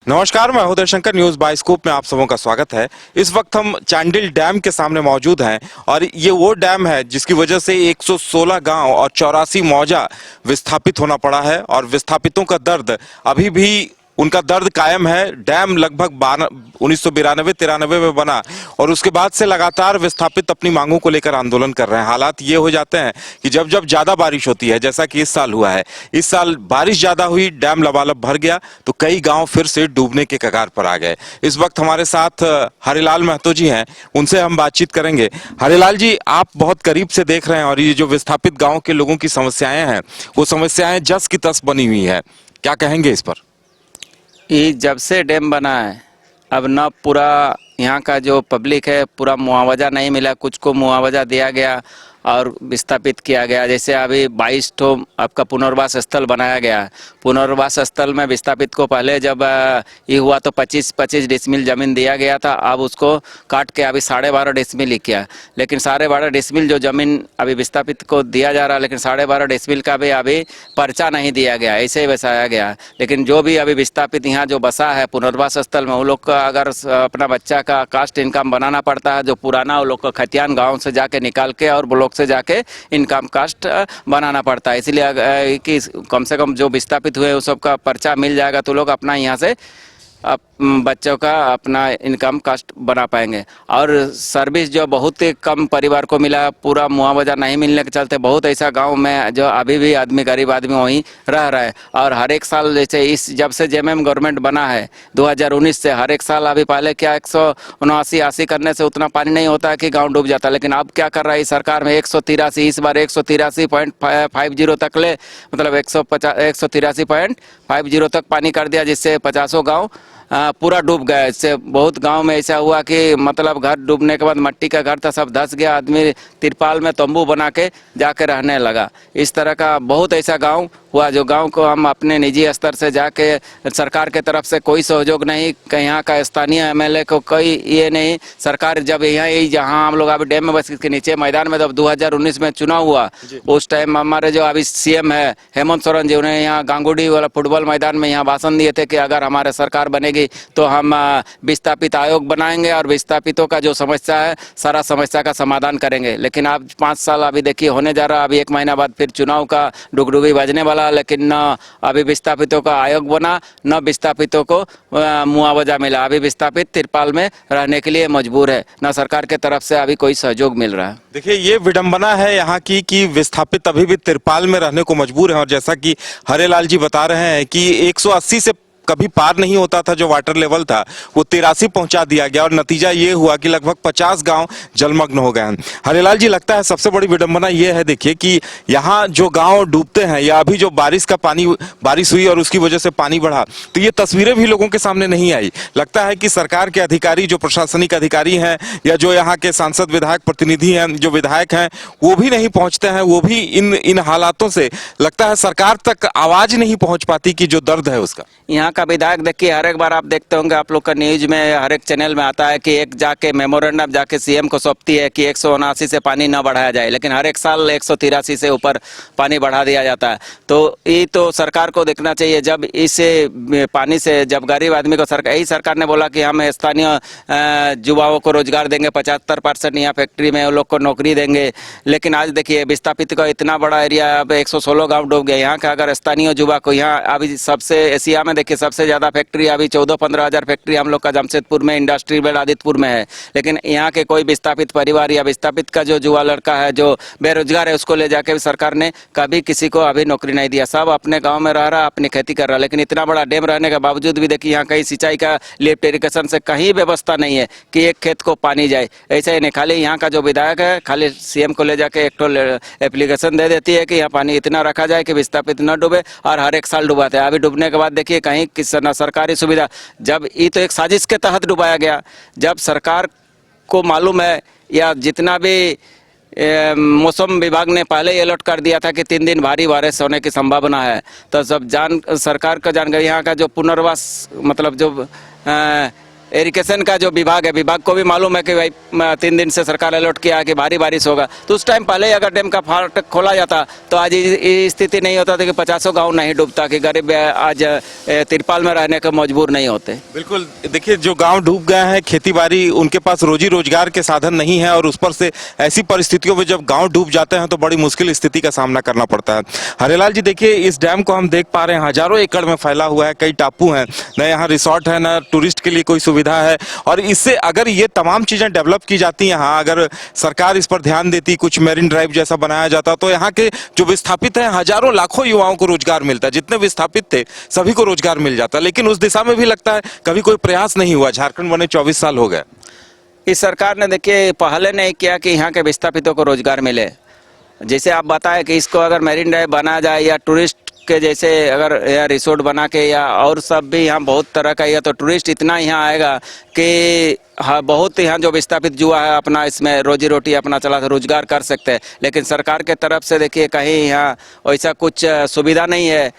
नमस्कार, मैं Uday Shankar. News bioscope में आप सबों का स्वागत है। इस वक्त हम चांडिल डैम के सामने मौजूद हैं और ये वो डैम है जिसकी वजह से 116 गांव और 84 मौजा विस्थापित होना पड़ा है और विस्थापितों का दर्द अभी भी उनका दर्द कायम है। डैम लगभग 1992-93 में बना और उसके बाद से लगातार विस्थापित अपनी मांगों को लेकर आंदोलन कर रहे हैं। हालात ये हो जाते हैं कि जब जब ज्यादा बारिश होती है, जैसा कि इस साल हुआ है, इस साल बारिश ज्यादा हुई, डैम लबालब भर गया तो कई गांव फिर से डूबने के कगार पर आ गए। इस वक्त हमारे साथ हरिलाल महतो जी हैं, उनसे हम बातचीत करेंगे। हरिलाल जी, आप बहुत करीब से देख रहे हैं और ये जो विस्थापित गाँव के लोगों की समस्याएं हैं, वो समस्याएं जस की तस बनी हुई है, क्या कहेंगे इस पर? ये जब से डैम बना है अब न पूरा यहाँ का जो पब्लिक है पूरा मुआवजा नहीं मिला, कुछ को मुआवजा दिया गया और विस्थापित किया गया। जैसे अभी 22 ठो आपका पुनर्वास स्थल बनाया गया है। पुनर्वास स्थल में विस्थापित को पहले जब ये हुआ तो 25-25 डिसमिल जमीन दिया गया था। अब उसको काट के अभी 12.5 डिसमिल ही किया, लेकिन 12.5 डिसमिल जो जमीन अभी विस्थापित को दिया जा रहा है, लेकिन 12.5 डिसमिल का भी अभी पर्चा नहीं दिया गया, ऐसे ही बसाया गया। लेकिन जो भी अभी विस्थापित यहाँ जो बसा है पुनर्वास स्थल में, वो लोग का अगर अपना बच्चा का कास्ट इनकम बनाना पड़ता है, जो पुराना वो लोग का खतियान गाँव से जाके निकाल के और ब्लॉक से जाके इनकम कास्ट बनाना पड़ता है। इसलिए कि कम से कम जो विस्थापित हुए उस सब का पर्चा मिल जाएगा तो लोग अपना यहाँ से बच्चों का अपना इनकम कास्ट बना पाएंगे। और सर्विस जो बहुत ही कम परिवार को मिला, पूरा मुआवजा नहीं मिलने के चलते बहुत ऐसा गांव में जो अभी भी आदमी गरीब आदमी वहीं रह रहा है। और हर एक साल जैसे इस जब से जेएमएम गवर्नमेंट बना है 2019 से हर एक साल अभी पहले क्या 179-80 करने से उतना पानी नहीं होता है कि गाँव डूब जाता, लेकिन अब क्या कर रहा है सरकार में 183, इस बार 183.50 तक ले, मतलब 183.50 तक पानी कर दिया, जिससे 50 गाँव पूरा डूब गया। इससे बहुत गांव में ऐसा हुआ कि मतलब घर डूबने के बाद मट्टी का घर था सब धंस गया, आदमी तिरपाल में तंबू बना के जाके रहने लगा। इस तरह का बहुत ऐसा गांव हुआ जो गांव को हम अपने निजी स्तर से जाके सरकार के तरफ से कोई सहयोग नहीं, यहाँ का स्थानीय एमएलए को कोई ये नहीं। सरकार जब यहाँ जहाँ हम लोग अभी डैम में बस के नीचे मैदान में जब 2019 में चुनाव हुआ, उस टाइम हमारे जो अभी सीएम है हेमंत सोरेन जी, उन्हें यहाँ गांगुड़ी वाला फुटबॉल मैदान में यहाँ भाषण दिए थे कि अगर हमारे सरकार बनेगी तो हम विस्थापित आयोग बनाएंगे और विस्थापितों का जो समस्या है सारा समस्या का समाधान करेंगे। लेकिन अब 5 साल अभी देखिए होने जा रहा, अभी 1 महीना बाद फिर चुनाव का डुगडुगी बजने वाला, लेकिन न अभी विस्थापितों का आयोग बना, न विस्थापितों को मुआवजा मिला। अभी विस्थापित तिरपाल में रहने के लिए मजबूर है, न सरकार के तरफ से अभी कोई सहयोग मिल रहा है। देखिए, ये विडंबना है यहाँ की कि विस्थापित अभी भी तिरपाल में रहने को मजबूर है और जैसा कि हरेलाल जी बता रहे हैं कि 180 से कभी पार नहीं होता था जो वाटर लेवल था, वो 83 पहुंचा दिया गया और नतीजा ये हुआ कि लगभग 50 गांव जलमग्न हो गए हैं। हरिलाल जी, लगता है सबसे बड़ी विडंबना ये है, देखिए कि यहाँ जो गांव डूबते हैं या अभी जो बारिश हुई और उसकी वजह से पानी बढ़ा, तो ये तस्वीरें भी लोगों के सामने नहीं आई। लगता है कि सरकार के अधिकारी, जो प्रशासनिक अधिकारी हैं या जो यहाँ के सांसद विधायक प्रतिनिधि हैं, जो विधायक हैं, वो भी नहीं पहुंचते हैं, वो भी इन हालातों से लगता है सरकार तक आवाज नहीं पहुंच पाती कि जो दर्द है उसका। यहाँ का विधायक देखिए, हर एक बार आप देखते होंगे, आप लोग का न्यूज में हर एक चैनल में आता है कि एक जाके मेमोरेंडम जाके सीएम को सौंपती है कि 179 से पानी न बढ़ाया जाए, लेकिन हर एक साल 183 से ऊपर पानी बढ़ा दिया जाता है। तो ये तो सरकार को देखना चाहिए। जब इस पानी से जब गरीब आदमी को यही सरकार ने बोला कि हम स्थानीय युवाओं को रोजगार देंगे, 75% यहाँ फैक्ट्री में वो लोग को नौकरी देंगे, लेकिन आज देखिए विस्थापित का इतना बड़ा एरिया, अब 116 गाँव डूब गए। यहाँ का अगर स्थानीय युवा को, यहाँ अभी सबसे एशिया में देखिए सबसे ज्यादा फैक्ट्री अभी 14-15 हजार फैक्ट्री हम लोग का जमशेदपुर में, इंडस्ट्री बेल्ट आदित्यपुर में है, लेकिन यहाँ के कोई विस्थापित परिवार या विस्थापित का जो युवा लड़का है जो बेरोजगार है, उसको ले जाके भी सरकार ने कभी किसी को अभी नौकरी नहीं दिया। सब अपने गांव में रह रहा, अपनी खेती कर रहा। लेकिन इतना बड़ा डैम रहने के बावजूद भी देखिए यहाँ कहीं सिंचाई का लिफ्ट इरिगेशन से कहीं व्यवस्था नहीं है कि एक खेत को पानी जाए। ऐसा ही नहीं, खाली यहाँ का जो विधायक है खाली सीएम को ले जाके एक एप्लीकेशन दे देती है कि यहाँ पानी इतना रखा जाए कि विस्थापित न डूबे, और हर एक साल डुबाते हैं। अभी डूबने के बाद देखिए कहीं न सरकारी सुविधा, जब ये तो एक साजिश के तहत डुबाया गया। जब सरकार को मालूम है या जितना भी मौसम विभाग ने पहले ही अलर्ट कर दिया था कि 3 दिन भारी बारिश होने की संभावना है, तो सब सरकार का जानकारी, यहाँ का जो पुनर्वास मतलब जो इरिगेशन का जो विभाग है, विभाग को भी मालूम है कि भाई 3 दिन से सरकार अलर्ट किया है कि भारी बारिश होगा, तो उस टाइम पहले ही अगर डैम का फाटक खोला जाता तो आज ये स्थिति नहीं होता था कि 50 गांव नहीं डूबता, कि गरीब आज तिरपाल में रहने के मजबूर नहीं होते। बिल्कुल, देखिए जो गांव डूब गए हैं, खेती बाड़ी, उनके पास रोजी रोजगार के साधन नहीं है और उस पर से ऐसी परिस्थितियों में जब गांव डूब जाते हैं तो बड़ी मुश्किल स्थिति का सामना करना पड़ता है। हरेलाल जी, देखिए इस डैम को हम देख पा रहे हैं हजारों एकड़ में फैला हुआ है, कई टापू हैं, न यहाँ रिसोर्ट है, न टूरिस्ट के लिए कोई सुविधा है। और इससे अगर ये तमाम चीजें डेवलप की जाती यहाँ, अगर सरकार इस पर ध्यान देती, कुछ मेरिन ड्राइव जैसा बनाया जाता, तो यहाँ के जो विस्थापित हैं हजारों लाखों युवाओं को रोजगार मिलता, जितने विस्थापित थे सभी को रोजगार मिल जाता। लेकिन उस दिशा में भी लगता है कभी कोई प्रयास नहीं हुआ। झारखंड बने 24 साल हो गए, इस सरकार ने देखिए पहले नहीं किया कि यहाँ के विस्थापितों को रोजगार मिले। जैसे आप बताएं कि इसको अगर मेरिन ड्राइव बना जाए या टूरिस्ट के जैसे अगर या रिसोर्ट बना के या और सब भी यहाँ बहुत तरह का, या तो टूरिस्ट इतना यहाँ आएगा कि हाँ बहुत यहाँ जो विस्थापित युवा है अपना इसमें रोजी रोटी अपना चला रोजगार कर सकते हैं। लेकिन सरकार के तरफ से देखिए कहीं यहाँ वैसा कुछ सुविधा नहीं है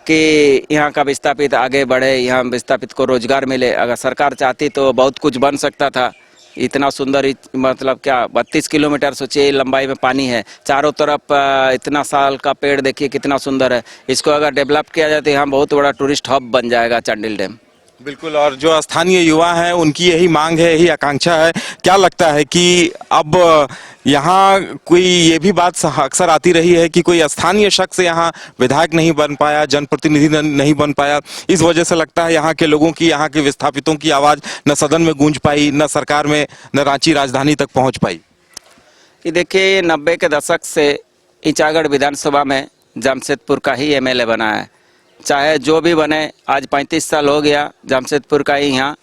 कि यहाँ का विस्थापित आगे बढ़े, यहाँ विस्थापित को रोजगार मिले। अगर सरकार चाहती तो बहुत कुछ बन सकता था। इतना सुंदर मतलब क्या 32 किलोमीटर सोचिए लंबाई में पानी है, चारों तरफ इतना साल का पेड़ देखिए कितना सुंदर है। इसको अगर डेवलप किया जाए तो यहाँ बहुत बड़ा टूरिस्ट हब बन जाएगा चांडिल डैम। बिल्कुल। और जो स्थानीय युवा हैं उनकी यही मांग है, यही आकांक्षा है। क्या लगता है कि अब यहाँ कोई ये भी बात अक्सर आती रही है कि कोई स्थानीय शख्स यहाँ विधायक नहीं बन पाया, जनप्रतिनिधि नहीं बन पाया, इस वजह से लगता है यहाँ के लोगों की, यहाँ के विस्थापितों की आवाज न सदन में गूंज पाई, न सरकार में, न रांची राजधानी तक पहुंच पाई। कि देखिए 90 के दशक से ईचागढ़ विधानसभा में जमशेदपुर का ही एमएलए बना है। चाहे जो भी बने, आज 35 साल हो गया जमशेदपुर का ही यहाँ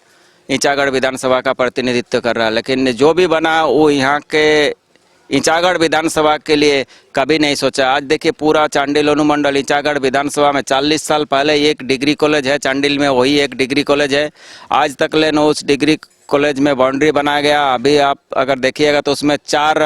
ईचागढ़ विधानसभा का प्रतिनिधित्व कर रहा है। लेकिन जो भी बना वो यहाँ के ईचागढ़ विधानसभा के लिए कभी नहीं सोचा। आज देखिए पूरा चांडिल अनुमंडल ईचागढ़ विधानसभा में 40 साल पहले एक डिग्री कॉलेज है चांडिल में, वही एक डिग्री कॉलेज है। आज तक लेना उस डिग्री कॉलेज में बाउंड्री बनाया गया। अभी आप अगर देखिएगा तो उसमें 4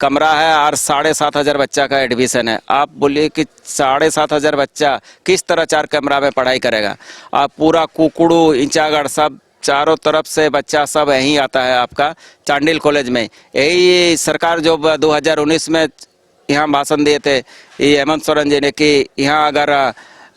कमरा है और 7,500 बच्चा का एडमिशन है। आप बोलिए कि 7,500 बच्चा किस तरह 4 कमरा में पढ़ाई करेगा। आप पूरा कुकुड़ू ईचागढ़ सब चारों तरफ से बच्चा सब यहीं आता है आपका चांडिल कॉलेज में। यही सरकार जो 2019 में यहाँ भाषण दिए थे ये हेमंत सोरेन जी ने कि यहाँ अगर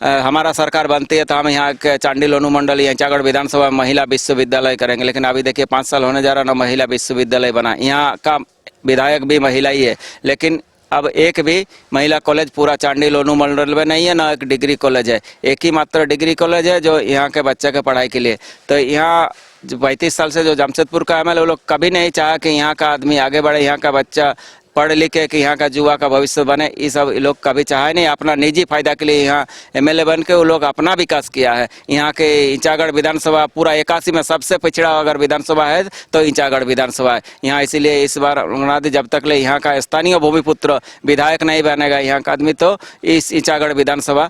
हमारा सरकार बनती है तो हम यहाँ के चांडिल अनुमंडल ईचागढ़ विधानसभा महिला विश्वविद्यालय करेंगे। लेकिन अभी देखिए 5 साल होने जा रहा ना महिला विश्वविद्यालय बना। यहाँ का विधायक भी महिला ही है, लेकिन अब एक भी महिला कॉलेज पूरा चांडिल अनुमंडल में नहीं है, ना एक डिग्री कॉलेज है। एक ही मात्र डिग्री कॉलेज है जो यहाँ के बच्चे के पढ़ाई के लिए। तो यहाँ जो 35 साल से जो जमशेदपुर का एमएलए, वो लोग कभी नहीं चाहा कि यहाँ का आदमी आगे बढ़े, यहाँ का बच्चा पढ़ लिख के कि यहाँ का युवा का भविष्य बने। ये सब लोग कभी चाहे नहीं। अपना निजी फायदा के लिए यहाँ एमएलए बन के वो लोग अपना विकास किया है। यहाँ के ईचागढ़ विधानसभा पूरा 81 में सबसे पिछड़ा अगर विधानसभा है तो ईचागढ़ विधानसभा है यहाँ। इसीलिए इस बार जब तक ले यहाँ का स्थानीय भूमिपुत्र विधायक नहीं बनेगा यहाँ का आदमी, तो इस ईचागढ़ विधानसभा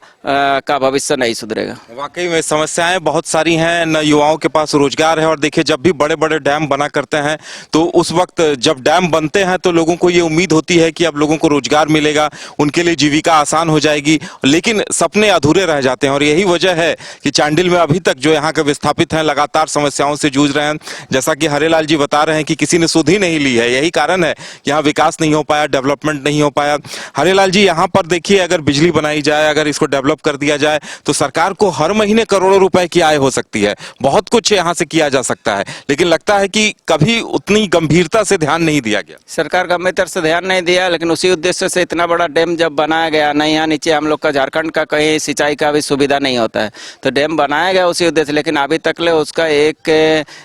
का भविष्य नहीं सुधरेगा। वाकई में समस्याएं बहुत सारी हैं, न युवाओं के पास रोजगार है। और देखिए जब भी बड़े बड़े डैम बना करते हैं तो उस वक्त जब डैम बनते हैं तो लोगों को ये उम्मीद होती है कि अब लोगों को रोजगार मिलेगा, उनके लिए जीविका आसान हो जाएगी, लेकिन सपने अधूरे रह जाते हैं। और यही वजह है कि चांडिल में अभी तक जो यहाँ के विस्थापित हैं लगातार समस्याओं से जूझ रहे हैं। जैसा कि हरेलाल जी बता रहे हैं कि किसी ने सुध ही नहीं ली है। यही कारण है कि यहाँ विकास नहीं हो पाया, डेवलपमेंट नहीं हो पाया। हरेलाल जी, यहाँ पर देखिए अगर बिजली बनाई जाए, अगर इसको डेवलप कर दिया जाए तो सरकार को हर महीने करोड़ों रुपए की आय हो सकती है, बहुत कुछ यहाँ से किया जा सकता है। लेकिन लगता है कि कभी उतनी गंभीरता से ध्यान नहीं दिया गया। सरकार गंभीरता से ध्यान नहीं दिया, लेकिन उसी उद्देश्य से इतना बड़ा डैम जब बनाया गया ना, यहाँ नीचे हम लोग का झारखंड का कहीं सिंचाई का भी सुविधा नहीं होता है, तो डैम बनाया गया उसी उद्देश्य। लेकिन अभी तक ले उसका एक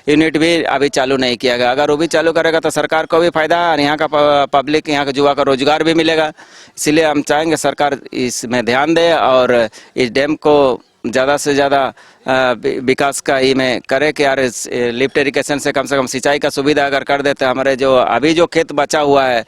यूनिट भी अभी चालू नहीं किया गया। अगर वो भी चालू करेगा तो सरकार को भी फायदा और यहाँ का पब्लिक, यहाँ के युवा का रोजगार भी मिलेगा। इसलिए हम चाहेंगे सरकार इसमें ध्यान दे और इस डैम को ज़्यादा से ज़्यादा विकास का ही में करे कि यार लिफ्ट इरिगेशन से कम सिंचाई का सुविधा अगर कर देते, हमारे जो अभी जो खेत बचा हुआ है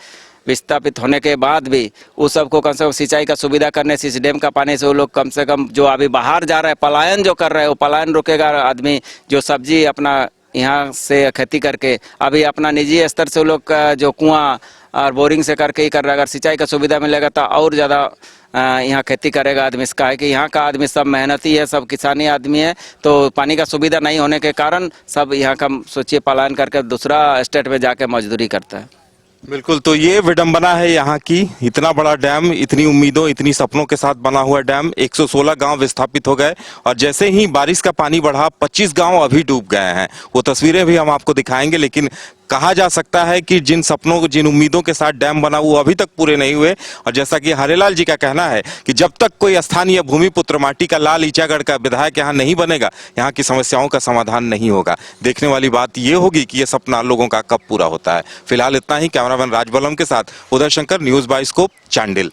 विस्थापित होने के बाद भी उस सबको कम से कम सिंचाई का सुविधा करने से, इस डैम का पानी से वो लोग कम से कम जो अभी बाहर जा रहा है, पलायन जो कर रहे हैं, वो पलायन रुकेगा। आदमी जो सब्जी अपना यहाँ से खेती करके अभी अपना निजी स्तर से वो लोग जो कुआं और बोरिंग से करके ही कर रहा है, अगर सिंचाई का सुविधा मिलेगा तो और ज़्यादा यहाँ खेती करेगा आदमी। इसका है कि यहाँ का आदमी सब मेहनती है, सब किसानी आदमी है, तो पानी का सुविधा नहीं होने के कारण सब यहाँ का सोचिए पलायन करके दूसरा स्टेट में जाके मजदूरी करता है। बिल्कुल, तो ये विडंबना है यहाँ की। इतना बड़ा डैम, इतनी उम्मीदों, इतनी सपनों के साथ बना हुआ डैम, 116 गांव विस्थापित हो गए और जैसे ही बारिश का पानी बढ़ा 25 गांव अभी डूब गए हैं। वो तस्वीरें भी हम आपको दिखाएंगे, लेकिन कहा जा सकता है कि जिन सपनों को, जिन उम्मीदों के साथ डैम बना वो अभी तक पूरे नहीं हुए। और जैसा कि हरेलाल जी का कहना है कि जब तक कोई स्थानीय भूमिपुत्र माटी का लाल ईचागढ़ का विधायक यहाँ नहीं बनेगा, यहाँ की समस्याओं का समाधान नहीं होगा। देखने वाली बात ये होगी कि ये सपना लोगों का कब पूरा होता है। फिलहाल इतना ही। कैमरामैन राजबलम के साथ उदय शंकर, न्यूज बाइस्कोप, चांडिल।